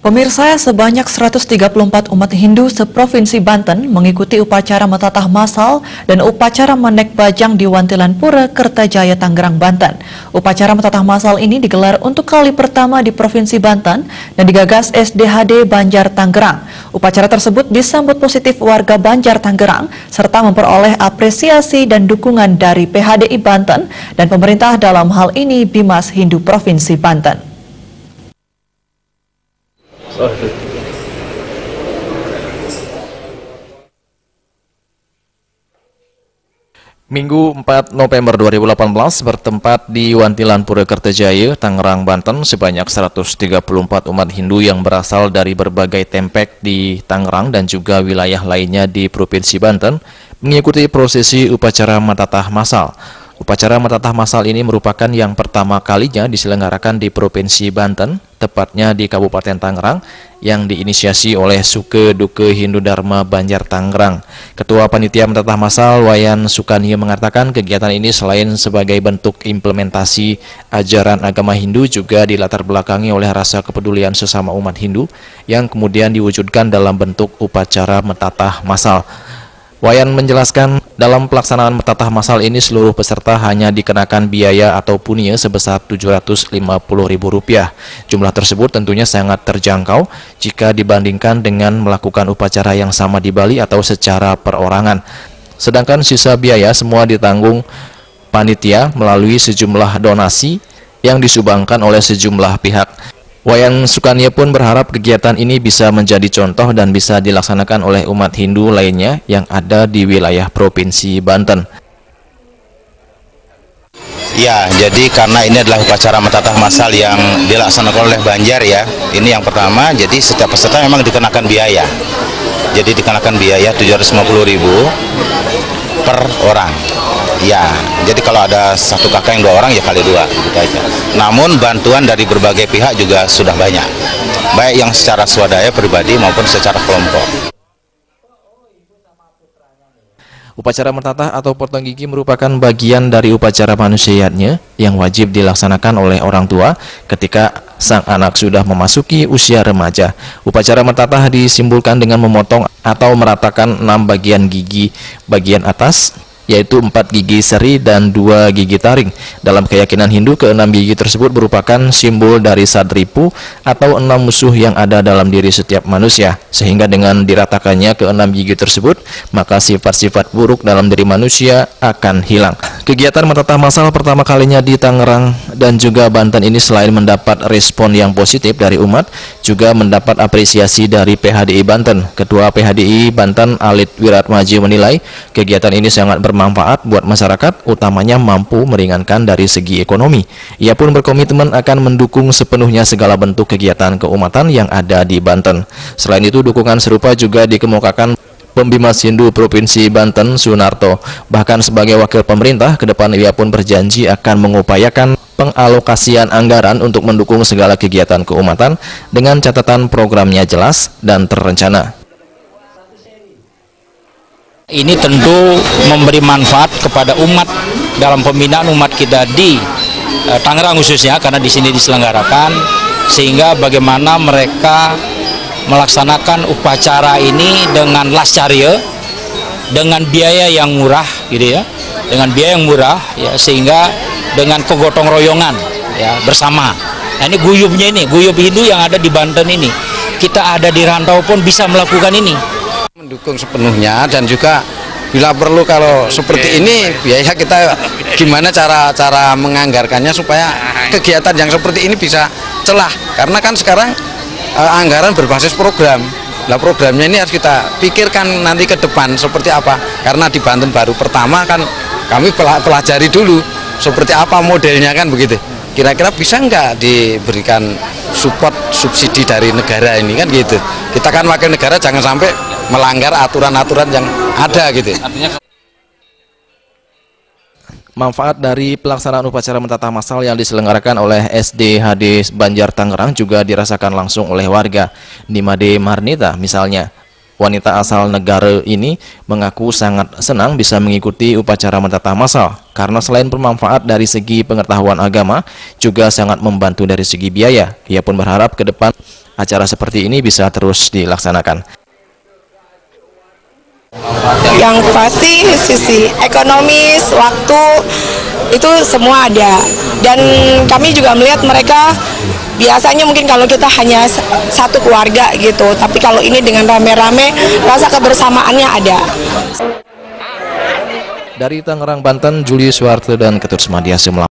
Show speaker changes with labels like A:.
A: Pemirsa, sebanyak 134 umat Hindu seprovinsi Banten mengikuti upacara metatah massal dan upacara menek bajang di Wantilan Pura, Kertajaya, Tangerang, Banten. Upacara metatah massal ini digelar untuk kali pertama di Provinsi Banten dan digagas SDHD Banjar Tangerang. Upacara tersebut disambut positif warga Banjar Tangerang serta memperoleh apresiasi dan dukungan dari PHDI Banten dan pemerintah, dalam hal ini Bimas Hindu Provinsi Banten.
B: Minggu 4 November 2018 bertempat di Wantilan Pura, Kertajaya, Tangerang, Banten, sebanyak 134 umat Hindu yang berasal dari berbagai tempek di Tangerang dan juga wilayah lainnya di Provinsi Banten mengikuti prosesi upacara metatah massal. Upacara metatah massal ini merupakan yang pertama kalinya diselenggarakan di Provinsi Banten, tepatnya di Kabupaten Tangerang, yang diinisiasi oleh Suke Duke Hindu Dharma Banjar Tangerang. Ketua Panitia Metatah Massal Wayan Sukaniya mengatakan kegiatan ini selain sebagai bentuk implementasi ajaran agama Hindu juga dilatar belakangi oleh rasa kepedulian sesama umat Hindu yang kemudian diwujudkan dalam bentuk upacara metatah massal. Wayan menjelaskan dalam pelaksanaan metatah massal ini seluruh peserta hanya dikenakan biaya atau punia sebesar Rp750.000. Jumlah tersebut tentunya sangat terjangkau jika dibandingkan dengan melakukan upacara yang sama di Bali atau secara perorangan. Sedangkan sisa biaya semua ditanggung panitia melalui sejumlah donasi yang disumbangkan oleh sejumlah pihak. Wayan Sukaniya pun berharap kegiatan ini bisa menjadi contoh dan bisa dilaksanakan oleh umat Hindu lainnya yang ada di wilayah Provinsi Banten.
C: Ya, jadi karena ini adalah upacara metatah massal yang dilaksanakan oleh Banjar ya. Ini yang pertama, jadi setiap peserta memang dikenakan biaya. Jadi dikenakan biaya Rp750.000 per orang. Ya, jadi kalau ada satu kakak yang 2 orang ya kali 2 gitu aja. Namun bantuan dari berbagai pihak juga sudah banyak, baik yang secara swadaya pribadi maupun secara kelompok.
B: Upacara metatah atau potong gigi merupakan bagian dari upacara manusiaatnya yang wajib dilaksanakan oleh orang tua ketika sang anak sudah memasuki usia remaja. Upacara metatah disimbolkan dengan memotong atau meratakan 6 bagian gigi bagian atas, yaitu 4 gigi seri dan 2 gigi taring. Dalam keyakinan Hindu, ke-6 gigi tersebut merupakan simbol dari Sadripu atau 6 musuh yang ada dalam diri setiap manusia, sehingga dengan diratakannya ke-6 gigi tersebut, maka sifat-sifat buruk dalam diri manusia akan hilang. Kegiatan metatah massal pertama kalinya di Tangerang dan juga Banten ini selain mendapat respon yang positif dari umat, juga mendapat apresiasi dari PHDI Banten. Ketua PHDI Banten Alit Wiratmaji menilai kegiatan ini sangat bermanfaat buat masyarakat, utamanya mampu meringankan dari segi ekonomi. Ia pun berkomitmen akan mendukung sepenuhnya segala bentuk kegiatan keumatan yang ada di Banten. Selain itu, dukungan serupa juga dikemukakan Pembimas Hindu Provinsi Banten Sunarto. Bahkan sebagai wakil pemerintah, ke depan ia pun berjanji akan mengupayakan pengalokasian anggaran untuk mendukung segala kegiatan keumatan dengan catatan programnya jelas dan terencana.
D: Ini tentu memberi manfaat kepada umat dalam pembinaan umat kita di Tangerang khususnya, karena di sini diselenggarakan, sehingga bagaimana mereka melaksanakan upacara ini dengan lascarya, dengan biaya yang murah gitu ya, dengan biaya yang murah ya, sehingga dengan kegotong royongan ya bersama. Nah, ini guyubnya, ini guyub Hindu yang ada di Banten ini, kita ada di rantau pun bisa melakukan ini.
E: Mendukung sepenuhnya, dan juga bila perlu kalau seperti ini biaya kita gimana cara menganggarkannya supaya kegiatan yang seperti ini bisa celah, karena kan sekarang anggaran berbasis program. Nah, programnya ini harus kita pikirkan nanti ke depan seperti apa, karena di Banten baru pertama kan kami pelajari dulu seperti apa modelnya kan begitu. Kira-kira bisa nggak diberikan support subsidi dari negara ini kan gitu. Kita kan wakil negara, jangan sampai melanggar aturan-aturan yang ada gitu.
B: Manfaat dari pelaksanaan upacara metatah massal yang diselenggarakan oleh SDHD Banjar Tangerang juga dirasakan langsung oleh warga. Nimade Marnita misalnya, Wanita asal negara ini mengaku sangat senang bisa mengikuti upacara mentatah massal karena selain bermanfaat dari segi pengetahuan agama, juga sangat membantu dari segi biaya. Ia pun berharap ke depan acara seperti ini bisa terus dilaksanakan.
F: Yang pasti sisi ekonomis, waktu, itu semua ada. Dan kami juga melihat mereka biasanya mungkin kalau kita hanya satu keluarga gitu, tapi kalau ini dengan rame-rame, rasa kebersamaannya ada.
B: Dari Tangerang, Banten, Julius Warte dan Ketut Semadiasi